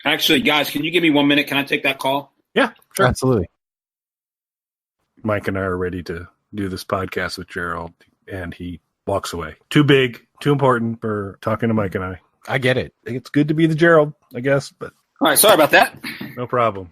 Actually, guys, can you give me 1 minute? Can I take that call? Yeah, sure. Absolutely. Mike and I are ready to do this podcast with Gerald, and he walks away. Too big, too important for talking to Mike and I. I get it. It's good to be the Gerald, I guess, but All right, sorry about that. no problem.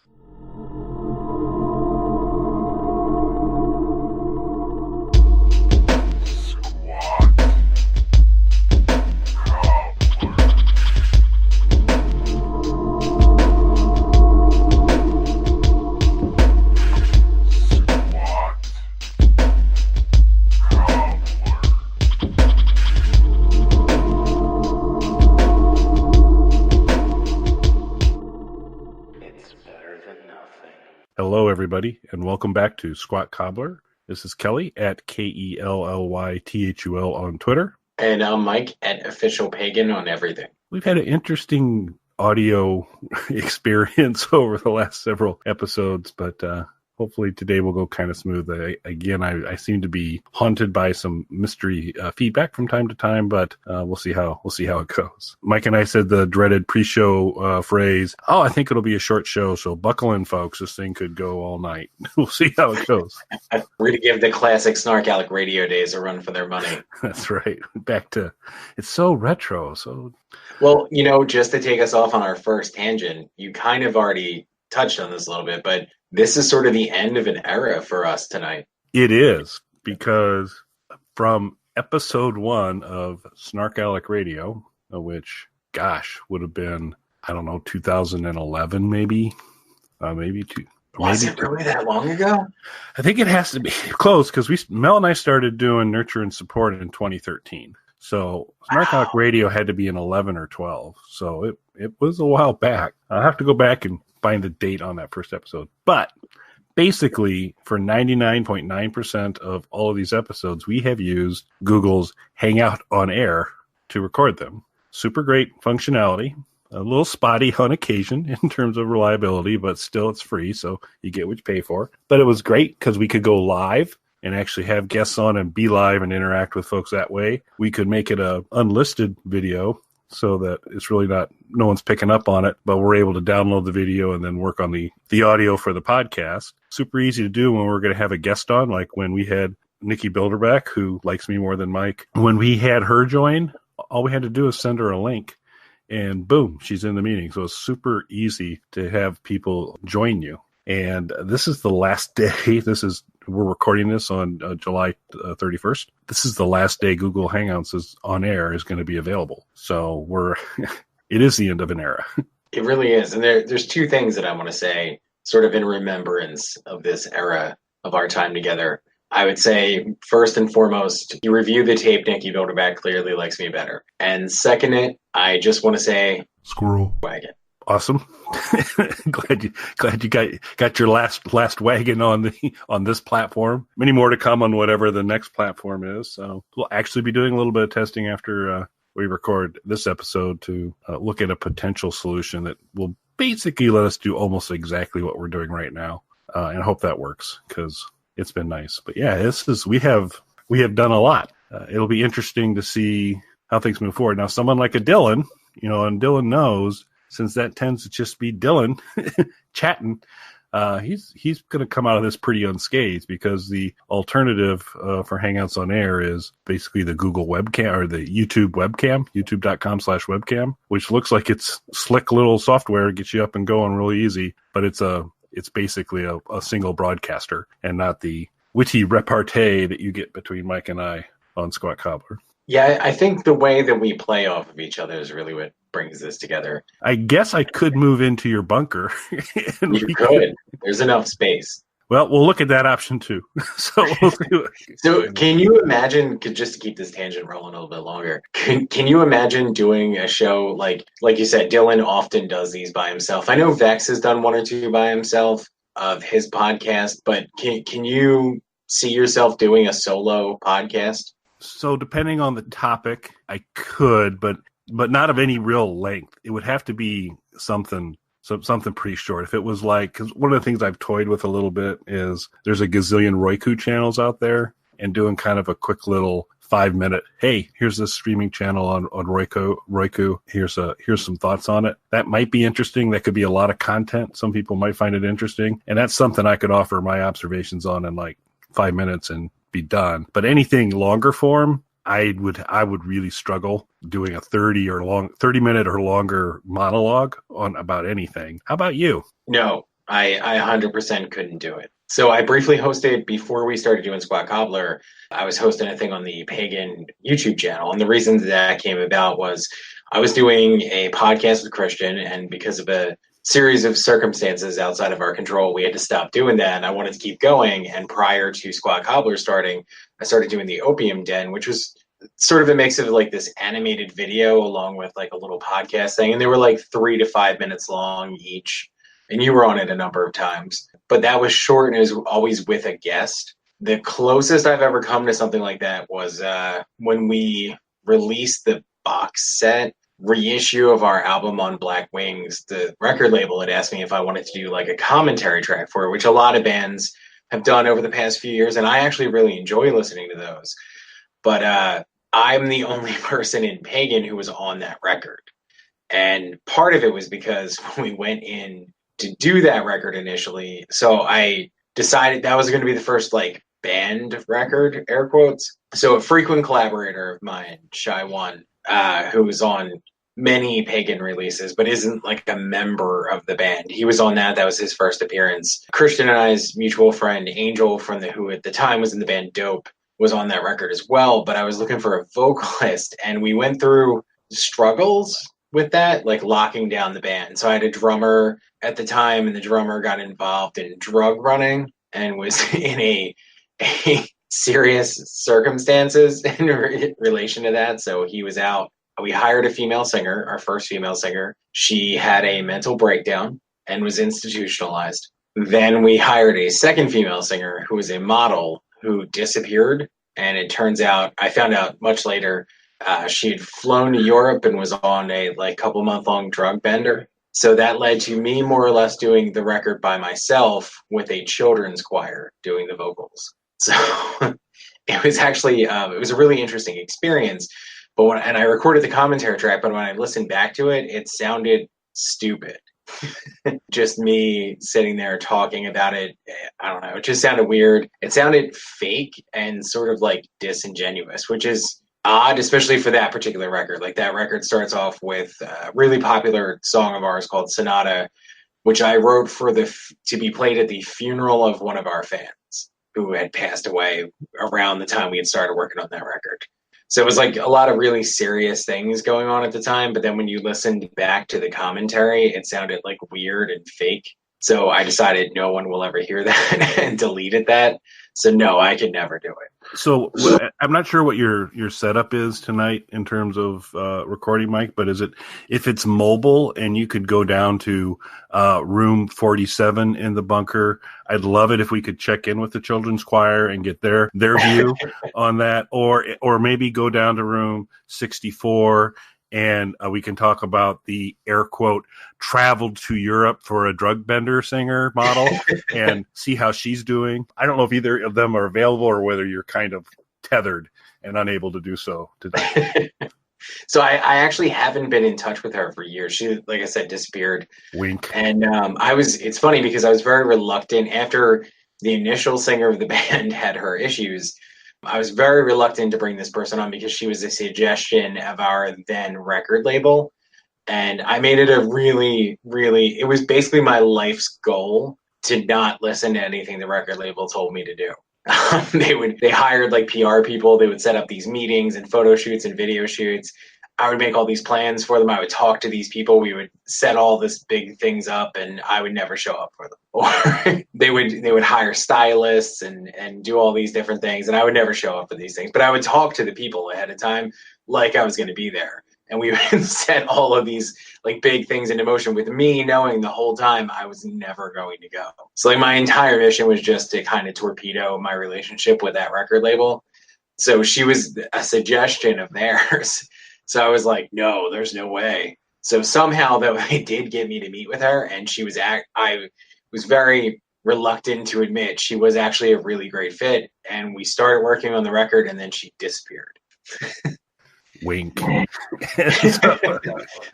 Hello, everybody, and welcome back to Squat Cobbler. This is Kelly at KELLYTHUL on Twitter. And I'm Mike at Official Pagan on everything. We've had an interesting audio experience over the last several episodes, but hopefully today will go kind of smooth. I seem to be haunted by some mystery feedback from time to time, but we'll see how it goes. Mike and I said the dreaded pre-show phrase, I think it'll be a short show, so buckle in, folks. This thing could go all night. We'll see how it goes. We're going to give the classic Snarkalec Radio days a run for their money. That's right. Back to, it's so retro. So, well, just to take us off on our first tangent, you kind of already touched on this a little bit, but this is sort of the end of an era for us tonight. It is, because from episode 1 of Snarkalec Radio, which, would have been, 2011 maybe? Was it really that long ago? I think it has to be close, because Mel and I started doing Nurture and Support in 2013. So Snarkalec Radio had to be in 11 or 12. So it was a while back. I'll have to go back and find the date on that first episode. But basically, for 99.9% of all of these episodes, we have used Google's Hangout On Air to record them. Super great functionality. A little spotty on occasion in terms of reliability, but still it's free, so you get what you pay for. But it was great because we could go live and actually have guests on and be live and interact with folks that way. We could make it a unlisted video so that it's really no one's picking up on it, but we're able to download the video and then work on the audio for the podcast. Super easy to do when we're going to have a guest on, like when we had Nikki Bilderback, who likes me more than Mike. When we had her join, all we had to do is send her a link, and boom, she's in the meeting. So it's super easy to have people join you. And this is the last day. We're recording this on July 31st. This is the last day Google Hangouts On Air is going to be available. So it is the end of an era. It really is. And there's two things that I want to say sort of in remembrance of this era of our time together. I would say, first and foremost, you review the tape, Nikki Bilderback clearly likes me better. And second, I just want to say, Squirrel wagon. Awesome. glad you got your last wagon on this platform. Many more to come on whatever the next platform is. So we'll actually be doing a little bit of testing after we record this episode to look at a potential solution that will basically let us do almost exactly what we're doing right now. And I hope that works, because it's been nice. But yeah, we have done a lot. It'll be interesting to see how things move forward. Now, someone like a Dylan, and Dylan knows, since that tends to just be Dylan chatting, he's going to come out of this pretty unscathed, because the alternative for Hangouts On Air is basically the Google webcam, or the YouTube webcam, youtube.com/webcam, which looks like it's slick little software, gets you up and going really easy, but it's basically a single broadcaster and not the witty repartee that you get between Mike and I on Squat Cobbler. Yeah, I think the way that we play off of each other is really what brings this together. I guess I could move into your bunker. You could. There's enough space. Well, we'll look at that option too. So we'll do it. So can you imagine, just to keep this tangent rolling a little bit longer, can you imagine doing a show like you said, Dylan often does these by himself. I know Vex has done one or two by himself of his podcast, but can you see yourself doing a solo podcast? So depending on the topic, I could, but not of any real length. It would have to be something pretty short. If it was like, because one of the things I've toyed with a little bit is there's a gazillion Roku channels out there, and doing kind of a quick little 5-minute, hey, here's this streaming channel on Roku. Here's some thoughts on it. That might be interesting. That could be a lot of content. Some people might find it interesting. And that's something I could offer my observations on in like 5 minutes and be done. But anything longer form, I would really struggle doing a 30-minute or longer monologue on about anything. How about you? No, I 100% couldn't do it. So I briefly hosted, before we started doing Squat Cobbler, I was hosting a thing on the Pagan YouTube channel. And the reason that came about was I was doing a podcast with Christian, and because of a series of circumstances outside of our control, we had to stop doing that. And I wanted to keep going. And prior to Squat Cobbler starting, I started doing the Opium Den, which was sort of a mix of like this animated video along with like a little podcast thing. And they were like 3 to 5 minutes long each. And you were on it a number of times. But that was short, and it was always with a guest. The closest I've ever come to something like that was when we released the box set reissue of our album On Black Wings. The record label had asked me if I wanted to do like a commentary track for it, which a lot of bands have done over the past few years, and I actually really enjoy listening to those. But I'm the only person in Pagan who was on that record. And part of it was because when we went in to do that record initially, so I decided that was going to be the first like band record, air quotes. So a frequent collaborator of mine, Shy One, who was on many Pagan releases, but isn't like a member of the band. He was on that. That was his first appearance. Christian and I's mutual friend, Angel, from the who at the time was in the band Dope, was on that record as well. But I was looking for a vocalist, and we went through struggles with that, like locking down the band. So I had a drummer at the time, and the drummer got involved in drug running and was in a serious circumstances in relation to that. So he was out. We hired a female singer, our first female singer. She had a mental breakdown and was institutionalized. Then we hired a second female singer who was a model who disappeared. And it turns out, I found out much later, she had flown to Europe and was on a like couple month long drug bender. So that led to me more or less doing the record by myself with a children's choir doing the vocals. So it was actually, it was a really interesting experience. But and I recorded the commentary track, but when I listened back to it, it sounded stupid. Just me sitting there talking about it. I don't know. It just sounded weird. It sounded fake and sort of like disingenuous, which is odd, especially for that particular record. Like that record starts off with a really popular song of ours called Sonata, which I wrote for to be played at the funeral of one of our fans who had passed away around the time we had started working on that record. So it was like a lot of really serious things going on at the time. But then when you listened back to the commentary, it sounded like weird and fake. So I decided no one will ever hear that and deleted that. So no, I could never do it. So I'm not sure what your setup is tonight in terms of recording mic, but if it's mobile and you could go down to room 47 in the bunker, I'd love it if we could check in with the children's choir and get their view on that, or maybe go down to room 64 and we can talk about the Airquote traveled to Europe for a drug bender singer model and see how she's doing. I don't know if either of them are available or whether you're kind of tethered and unable to do so today. So I actually haven't been in touch with her for years. She, like I said, disappeared. Wink. And it's funny because I was very reluctant after the initial singer of the band had her issues. I was very reluctant to bring this person on because she was a suggestion of our then record label. And I made it a really, really, it was basically my life's goal to not listen to anything the record label told me to do. They hired like PR people. They would set up these meetings and photo shoots and video shoots. I would make all these plans for them. I would talk to these people. We would set all this big things up, and I would never show up for them. Or they would hire stylists and do all these different things, and I would never show up for these things. But I would talk to the people ahead of time like I was going to be there. And we would set all of these like big things into motion with me knowing the whole time I was never going to go. So like my entire mission was just to kind of torpedo my relationship with that record label. So she was a suggestion of theirs. So I was like, no, there's no way. So somehow though they did get me to meet with her, and I was very reluctant to admit she was actually a really great fit. And we started working on the record, and then she disappeared. Wink.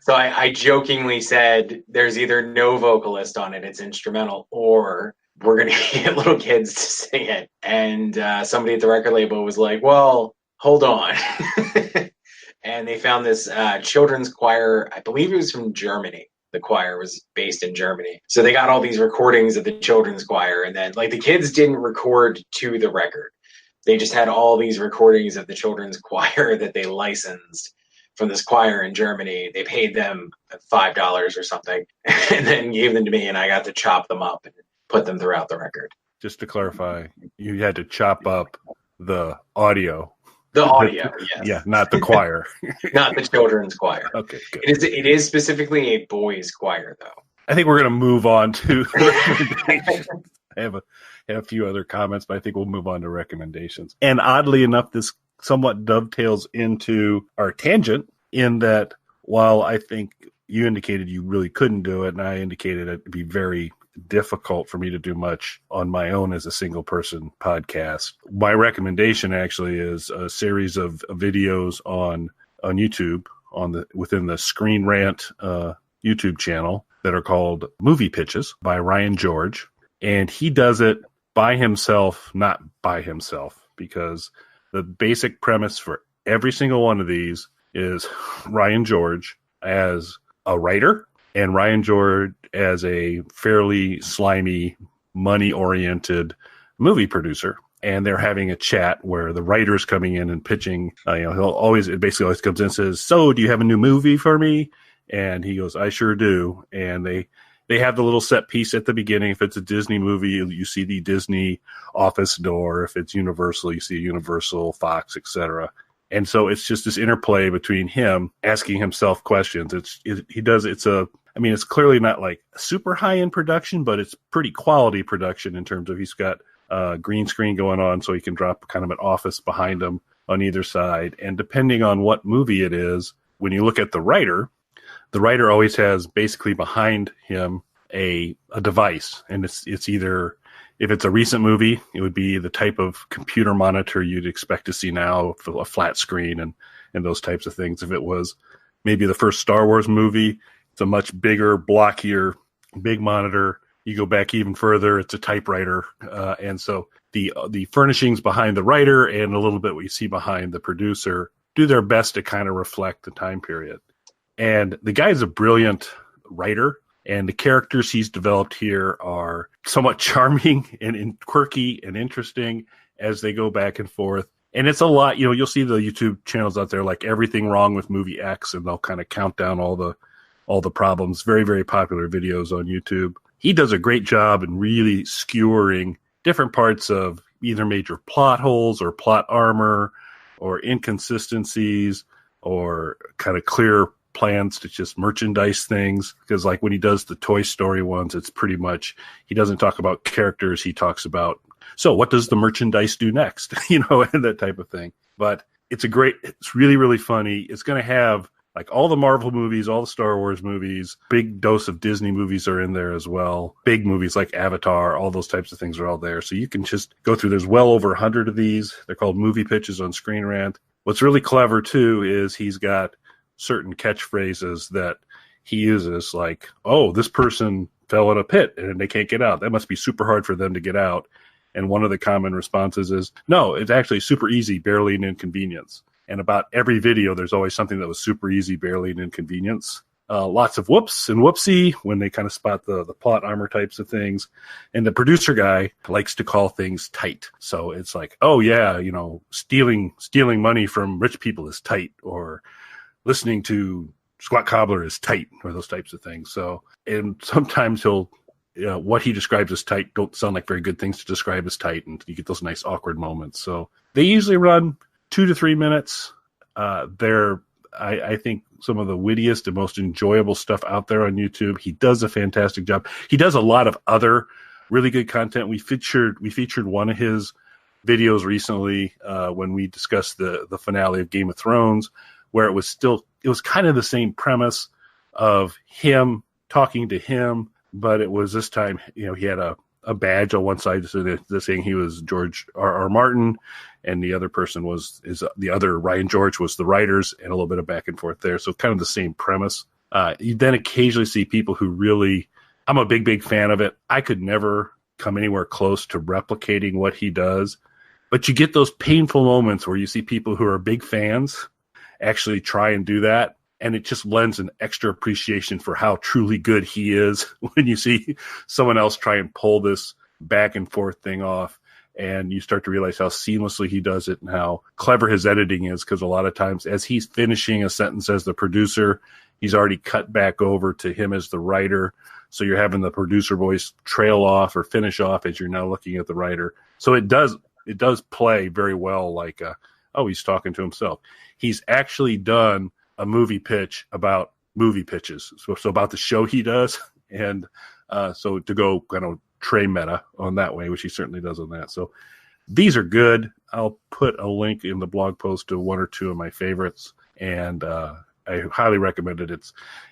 So I jokingly said, there's either no vocalist on it, it's instrumental, or we're going to get little kids to sing it. And somebody at the record label was like, well, hold on. And they found this children's choir. I believe it was from Germany. The choir was based in Germany. So they got all these recordings of the children's choir. And then like the kids didn't record to the record. They just had all these recordings of the children's choir that they licensed from this choir in Germany. They paid them $5 or something and then gave them to me, and I got to chop them up and put them throughout the record. Just to clarify, you had to chop up the audio. The audio, yes. Yeah, not the choir. Not the children's choir. Okay, good. It is specifically a boys' choir, though. I think we're going to move on to recommendations. I have a few other comments, but I think we'll move on to recommendations. And oddly enough, this somewhat dovetails into our tangent in that while I think you indicated you really couldn't do it, and I indicated it'd be very difficult for me to do much on my own as a single person podcast. My recommendation actually is a series of videos on YouTube within the Screen Rant YouTube channel that are called Movie Pitches by Ryan George. And he does it by himself, not by himself, because the basic premise for every single one of these is Ryan George as a writer and Ryan George as a fairly slimy, money-oriented movie producer. And they're having a chat where the writer's coming in and pitching. It basically always comes in and says, so do you have a new movie for me? And he goes, I sure do. And they have the little set piece at the beginning. If it's a Disney movie, you see the Disney office door. If it's Universal, you see Universal, Fox, etc. And so it's just this interplay between him asking himself questions. It's clearly not like super high-end production, but it's pretty quality production in terms of he's got green screen going on so he can drop kind of an office behind him on either side. And depending on what movie it is, when you look at the writer always has basically behind him a device. And it's either, if it's a recent movie, it would be the type of computer monitor you'd expect to see now, a flat screen and those types of things. If it was maybe the first Star Wars movie, it's a much bigger, blockier, big monitor. You go back even further, it's a typewriter. And so the furnishings behind the writer and a little bit what you see behind the producer do their best to kind of reflect the time period. And the guy's a brilliant writer, and the characters he's developed here are somewhat charming and quirky and interesting as they go back and forth. And it's a lot, you'll see the YouTube channels out there like Everything Wrong with Movie X, and they'll kind of count down all the problems. Very, very popular videos on YouTube. He does a great job in really skewering different parts of either major plot holes or plot armor or inconsistencies or kind of clear plans to just merchandise things. Because like when he does the Toy Story ones, it's pretty much, he doesn't talk about characters. He talks about, so what does the merchandise do next? And that type of thing. But it's really, really funny. It's going to have like all the Marvel movies, all the Star Wars movies, big dose of Disney movies are in there as well. Big movies like Avatar, all those types of things are all there. So you can just go through. There's well over 100 of these. They're called Movie Pitches on Screen Rant. What's really clever too is he's got certain catchphrases that he uses, like, oh, this person fell in a pit and they can't get out. That must be super hard for them to get out. And one of the common responses is, no, it's actually super easy, barely an inconvenience. And about every video, there's always something that was super easy, barely an inconvenience. Lots of whoops and whoopsie when they kind of spot the plot armor types of things. And the producer guy likes to call things tight. So it's like, oh yeah, stealing money from rich people is tight, or listening to Squat Cobbler is tight, or those types of things. So, and sometimes what he describes as tight don't sound like very good things to describe as tight, and you get those nice awkward moments. So they usually run 2 to 3 minutes. They're, I think, some of the wittiest and most enjoyable stuff out there on YouTube. He does a fantastic job. He does a lot of other really good content. We featured one of his videos recently when we discussed the finale of Game of Thrones, where it was kind of the same premise of him talking to him, but it was this time, he had a a badge on one side, so they're saying he was George R. Martin, and the other person the other Ryan George was the writers, and a little bit of back and forth there. So kind of the same premise. You then occasionally see people who really, I'm a big fan of it. I could never come anywhere close to replicating what he does, but you get those painful moments where you see people who are big fans actually try and do that. And it just lends an extra appreciation for how truly good he is when you see someone else try and pull this back and forth thing off. And you start to realize how seamlessly he does it and how clever his editing is. Because a lot of times as he's finishing a sentence as the producer, he's already cut back over to him as the writer. So you're having the producer voice trail off or finish off as you're now looking at the writer. So it does play very well like, he's talking to himself. He's actually done a movie pitch about movie pitches. So about the show he does. And so to go kind of Trey meta on that way, which he certainly does on that. So these are good. I'll put a link in the blog post to one or two of my favorites. And I highly recommend it.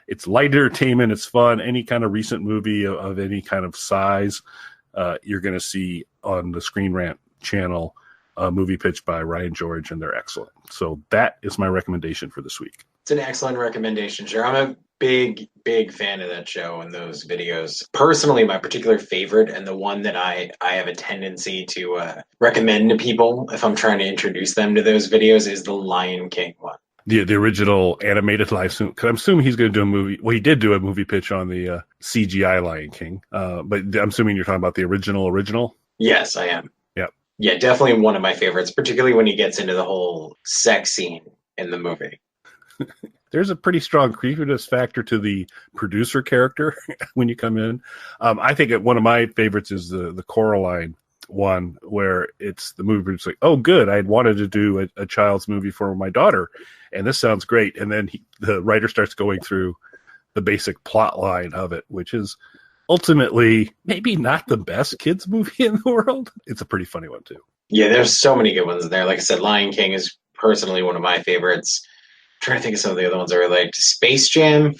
It's light entertainment. It's fun. Any kind of recent movie of any kind of size, you're going to see on the Screen Rant channel a movie pitch by Ryan George, and they're excellent. So that is my recommendation for this week. It's an excellent recommendation, sure. I'm a big fan of that show and those videos. Personally, my particular favorite, and the one that I have a tendency to recommend to people if I'm trying to introduce them to those videos, is the Lion King one. The original animated live, because I'm assuming he's going to do a movie. Well, he did do a movie pitch on the CGI Lion King, but I'm assuming you're talking about the original? Yes, I am. Yep. Yeah, definitely one of my favorites, particularly when he gets into the whole sex scene in the movie. There's a pretty strong creepiness factor to the producer character when you come in. I think one of my favorites is the Coraline one, where it's the movie producer's like, oh, good, I wanted to do a child's movie for my daughter, and this sounds great. And then the writer starts going through the basic plot line of it, which is ultimately maybe not the best kids movie in the world. It's a pretty funny one, too. Yeah, there's so many good ones in there. Like I said, Lion King is personally one of my favorites. Trying to think of some of the other ones I really liked. Space Jam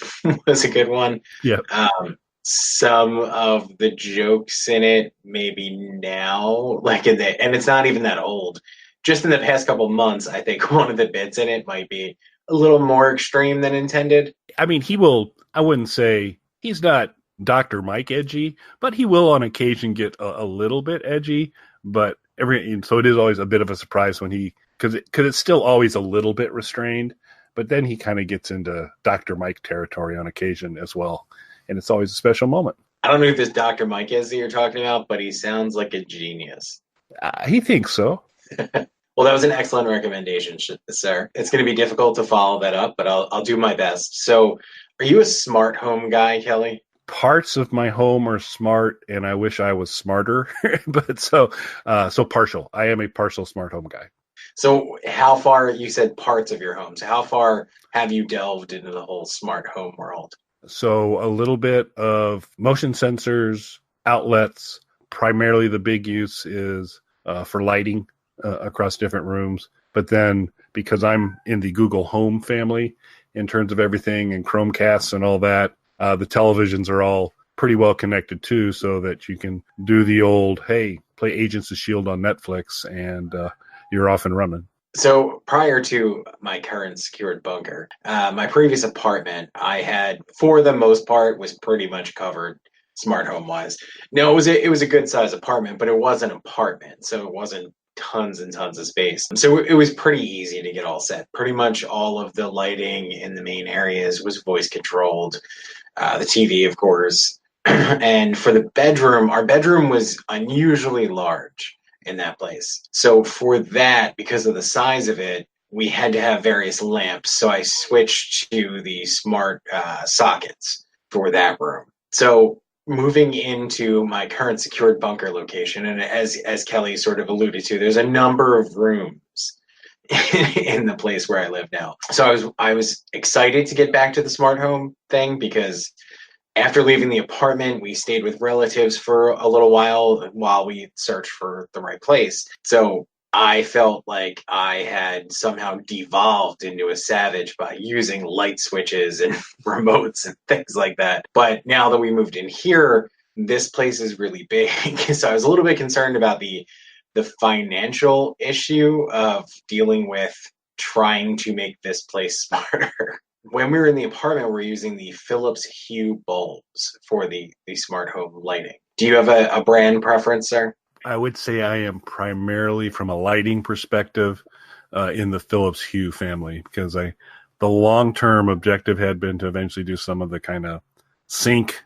was a good one. Yeah. Some of the jokes in it, maybe now, and it's not even that old. Just in the past couple months, I think one of the bits in it might be a little more extreme than intended. I mean, I wouldn't say he's not Dr. Mike edgy, but he will on occasion get a little bit edgy. But so it is always a bit of a surprise when because it's still always a little bit restrained. But then he kind of gets into Dr. Mike territory on occasion as well. And it's always a special moment. I don't know who this Dr. Mike is that you're talking about, but he sounds like a genius. He thinks so. Well, that was an excellent recommendation, sir. It's going to be difficult to follow that up, but I'll do my best. So are you a smart home guy, Kelly? Parts of my home are smart, and I wish I was smarter. But so partial. I am a partial smart home guy. So how far, you said parts of your home, so how far have you delved into the whole smart home world? So a little bit of motion sensors, outlets. Primarily the big use is for lighting across different rooms. But then because I'm in the Google Home family in terms of everything and Chromecasts and all that, the televisions are all pretty well connected too, so that you can do the old, hey, play Agents of S.H.I.E.L.D. on Netflix, and you're off and running. So prior to my current secured bunker, my previous apartment, I had, for the most part, was pretty much covered smart home wise. No, it was a good size apartment, but it was an apartment, so it wasn't tons and tons of space. So it was pretty easy to get all set. Pretty much all of the lighting in the main areas was voice controlled. The TV, of course. And for the bedroom, our bedroom was unusually large in that place. So for that, because of the size of it, we had to have various lamps. So I switched to the smart sockets for that room. So moving into my current secured bunker location, and as Kelly sort of alluded to, there's a number of rooms in the place where I live now. So I was excited to get back to the smart home thing, because after leaving the apartment, we stayed with relatives for a little while we searched for the right place. So I felt like I had somehow devolved into a savage by using light switches and remotes and things like that. But now that we moved in here, this place is really big. So I was a little bit concerned about the financial issue of dealing with trying to make this place smarter. When we were in the apartment, we're using the Philips Hue bulbs for the smart home lighting. Do you have a brand preference, sir? I would say I am primarily, from a lighting perspective, in the Philips Hue family, because the long-term objective had been to eventually do some of the kind of sync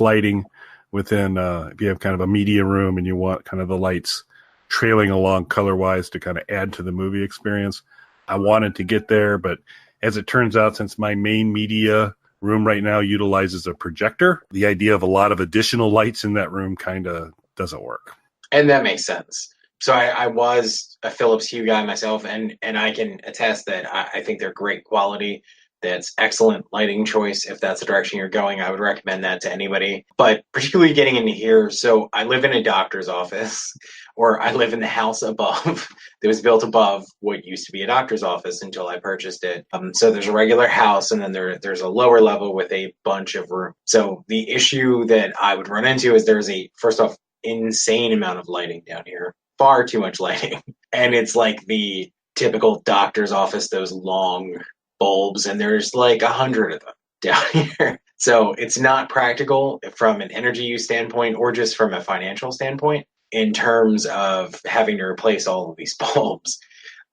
lighting within, if you have kind of a media room and you want kind of the lights trailing along color-wise to kind of add to the movie experience. I wanted to get there, but as it turns out, since my main media room right now utilizes a projector, the idea of a lot of additional lights in that room kind of doesn't work. And that makes sense. So I was a Philips Hue guy myself, and I can attest that I think they're great quality. That's excellent lighting choice. If that's the direction you're going, I would recommend that to anybody. But particularly getting into here, so I live in a doctor's office, or I live in the house above. It was built above what used to be a doctor's office until I purchased it. So there's a regular house, and then there's a lower level with a bunch of rooms. So the issue that I would run into is there's first off, insane amount of lighting down here. Far too much lighting. And it's like the typical doctor's office, those long bulbs, and there's like 100 of them down here. So it's not practical from an energy use standpoint or just from a financial standpoint in terms of having to replace all of these bulbs.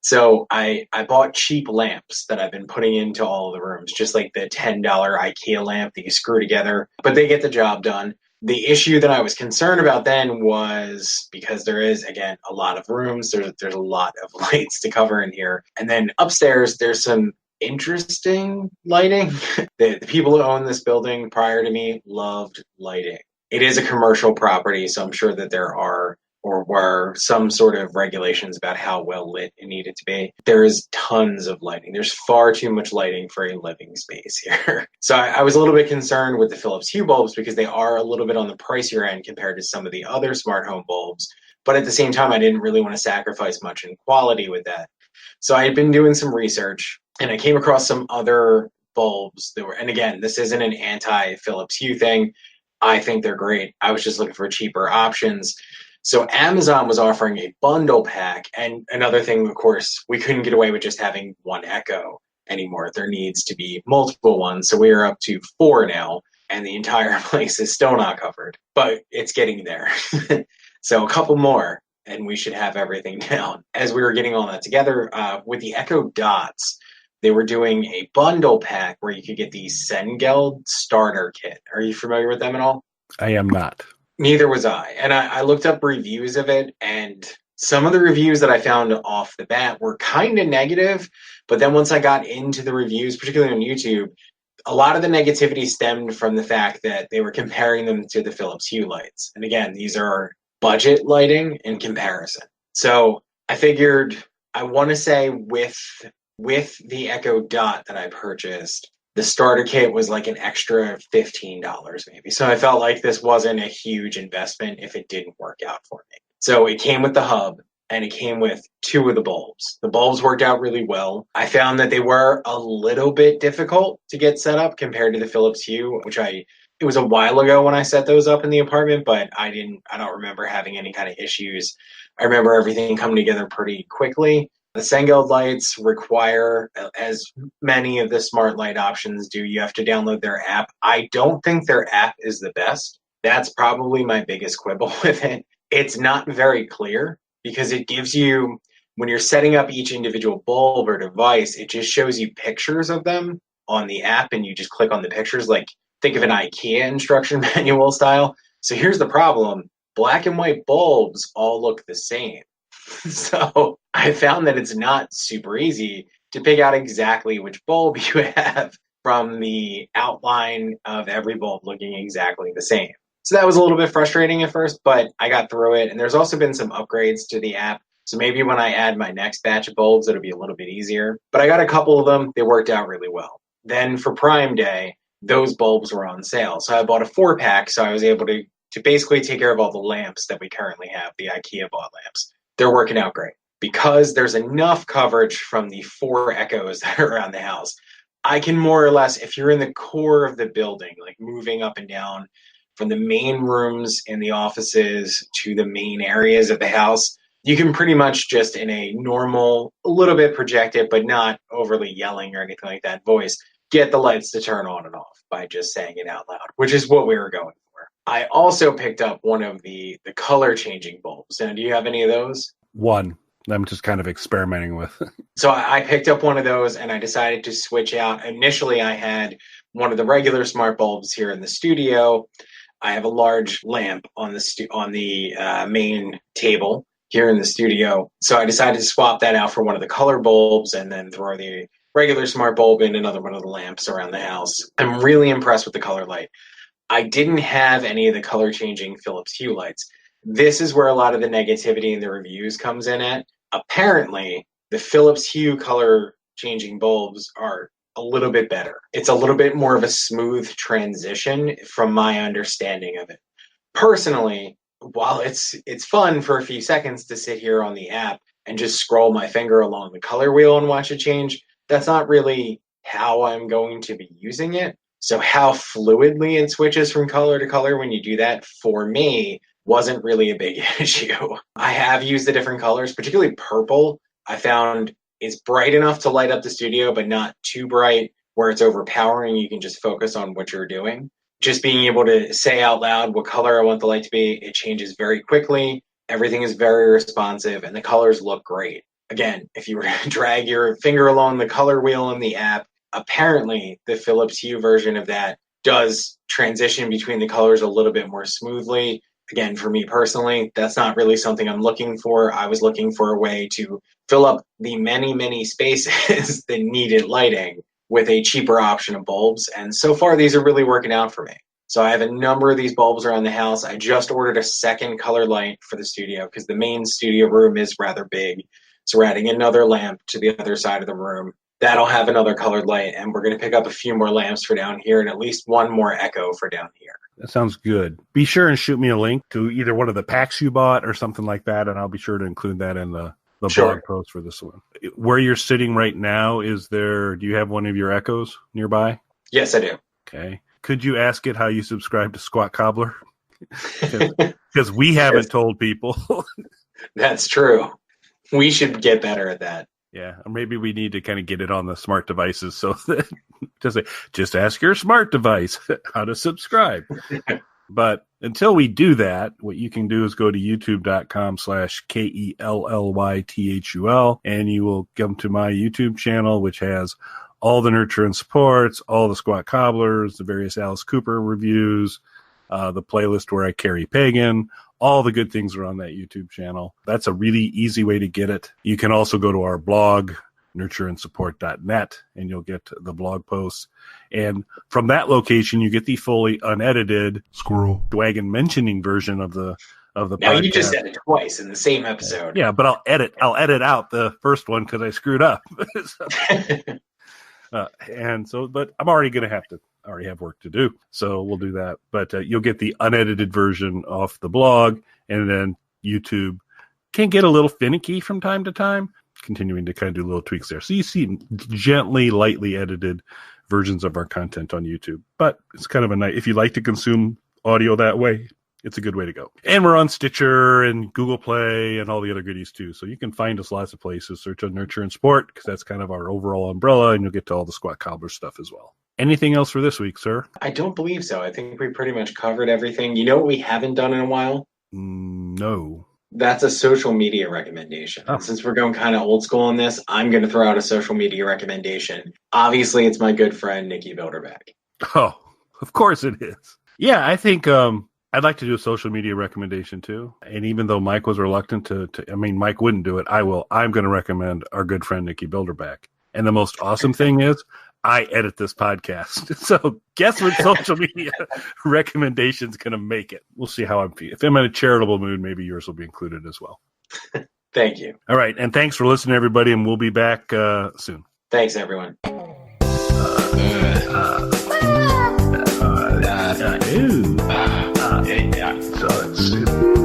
So I bought cheap lamps that I've been putting into all of the rooms, just like the $10 IKEA lamp that you screw together, but they get the job done. The issue that I was concerned about then was because there is, again, a lot of rooms, there's a lot of lights to cover in here. And then upstairs, there's some interesting lighting. The people who own this building prior to me loved lighting. It is a commercial property, so I'm sure that there are or were some sort of regulations about how well lit it needed to be. There is tons of lighting. There's far too much lighting for a living space here. So I was a little bit concerned with the Philips Hue bulbs because they are a little bit on the pricier end compared to some of the other smart home bulbs. But at the same time, I didn't really want to sacrifice much in quality with that. So I had been doing some research and I came across some other bulbs that were, and again, this isn't an anti-Philips Hue thing. I think they're great. I was just looking for cheaper options. So Amazon was offering a bundle pack. And another thing, of course, we couldn't get away with just having one Echo anymore. There needs to be multiple ones. So we are up to 4 now, and the entire place is still not covered, but it's getting there. So a couple more, and we should have everything down. As we were getting all that together, with the Echo Dots, they were doing a bundle pack where you could get the Sengled starter kit. Are you familiar with them at all? I am not. Neither was I. And I looked up reviews of it, and some of the reviews that I found off the bat were kind of negative. But then once I got into the reviews, particularly on YouTube, a lot of the negativity stemmed from the fact that they were comparing them to the Philips Hue lights. And again, these are budget lighting in comparison. So I figured, I want to say with the Echo Dot that I purchased, the starter kit was like an extra $15 maybe. So I felt like this wasn't a huge investment if it didn't work out for me. So it came with the hub and it came with 2 of the bulbs. The bulbs worked out really well. I found that they were a little bit difficult to get set up compared to the Philips Hue, which it was a while ago when I set those up in the apartment, but I don't remember having any kind of issues. I remember everything coming together pretty quickly. The Sengled lights require, as many of the smart light options do, you have to download their app. I don't think their app is the best. That's probably my biggest quibble with it. It's not very clear because it gives you, when you're setting up each individual bulb or device, it just shows you pictures of them on the app and you just click on the pictures, like think of an IKEA instruction manual style. So here's the problem. Black and white bulbs all look the same. So I found that it's not super easy to pick out exactly which bulb you have from the outline of every bulb looking exactly the same. So that was a little bit frustrating at first, but I got through it. And there's also been some upgrades to the app. So maybe when I add my next batch of bulbs, it'll be a little bit easier. But I got a couple of them. They worked out really well. Then for Prime Day, those bulbs were on sale. So I bought a 4-pack. So I was able to basically take care of all the lamps that we currently have, the IKEA bought lamps. They're working out great because there's enough coverage from the 4 Echoes that are around the house. I can more or less, if you're in the core of the building, like moving up and down from the main rooms in the offices to the main areas of the house. You can pretty much just in a normal, a little bit projected, but not overly yelling or anything like that voice, get the lights to turn on and off by just saying it out loud, which is what we were going for. I also picked up one of the color changing bulbs. Now, do you have any of those? One. I'm just kind of experimenting with. So I picked up one of those and I decided to switch out. Initially, I had one of the regular smart bulbs here in the studio. I have a large lamp on the main table here in the studio. So I decided to swap that out for one of the color bulbs and then throw the regular smart bulb in another one of the lamps around the house. I'm really impressed with the color light. I didn't have any of the color changing Philips Hue lights. This is where a lot of the negativity in the reviews comes in at. Apparently, the Philips Hue color changing bulbs are a little bit better. It's a little bit more of a smooth transition from my understanding of it. Personally, while it's fun for a few seconds to sit here on the app and just scroll my finger along the color wheel and watch it change, that's not really how I'm going to be using it. So how fluidly it switches from color to color when you do that, for me, wasn't really a big issue. I have used the different colors, particularly purple. I found it's bright enough to light up the studio, but not too bright where it's overpowering. You can just focus on what you're doing. Just being able to say out loud what color I want the light to be, it changes very quickly. Everything is very responsive and the colors look great. Again, if you were to drag your finger along the color wheel in the app, apparently the Philips Hue version of that does transition between the colors a little bit more smoothly. Again, for me personally, that's not really something I'm looking for. I was looking for a way to fill up the many, many spaces that needed lighting with a cheaper option of bulbs. And so far, these are really working out for me. So I have a number of these bulbs around the house. I just ordered a second color light for the studio because the main studio room is rather big. So we're adding another lamp to the other side of the room. That'll have another colored light, and we're going to pick up a few more lamps for down here and at least one more Echo for down here. That sounds good. Be sure and shoot me a link to either one of the packs you bought or something like that, and I'll be sure to include that in the blog post for this one. Where you're sitting right now, do you have one of your Echoes nearby? Yes, I do. Okay. Could you ask it how you subscribe to Squat Cobbler? Because we haven't told people. That's true. We should get better at that. Yeah, or maybe we need to kind of get it on the smart devices so that just ask your smart device how to subscribe. But until we do that, what you can do is go to youtube.com/KELLYTHUL, and you will come to my YouTube channel, which has all the nurture and supports, all the Squat Cobblers, the various Alice Cooper reviews, the playlist where I carry Pagan. All the good things are on that YouTube channel. That's a really easy way to get it. You can also go to our blog, nurtureandsupport.net, and you'll get the blog posts. And from that location, you get the fully unedited Squirrel Wagon mentioning version of the podcast. Now you just said it twice in the same episode. Yeah, but I'll edit out the first one because I screwed up. But I'm already going to already have work to do. So we'll do that. But you'll get the unedited version off the blog, and then YouTube can get a little finicky from time to time, continuing to kind of do little tweaks there. So you see gently, lightly edited versions of our content on YouTube. But it's kind of a nice, if you like to consume audio that way, it's a good way to go. And we're on Stitcher and Google Play and all the other goodies too. So you can find us lots of places. Search on Nurture and Sport because that's kind of our overall umbrella, and you'll get to all the Squat Cobbler stuff as well. Anything else for this week, sir? I don't believe so. I think we pretty much covered everything. You know what we haven't done in a while? No. That's a social media recommendation. Oh. Since we're going kind of old school on this, I'm going to throw out a social media recommendation. Obviously, it's my good friend, Nikki Bilderbeck. Oh, of course it is. Yeah, I think I'd like to do a social media recommendation too. And even though Mike was reluctant Mike wouldn't do it, I will. I'm going to recommend our good friend, Nikki Bilderbeck. And the most awesome thing is, I edit this podcast. So guess what social media recommendation's going to make it? We'll see how I'm feeling. If I'm in a charitable mood, maybe yours will be included as well. Thank you. All right. And thanks for listening, everybody. And we'll be back soon. Thanks, everyone. So it's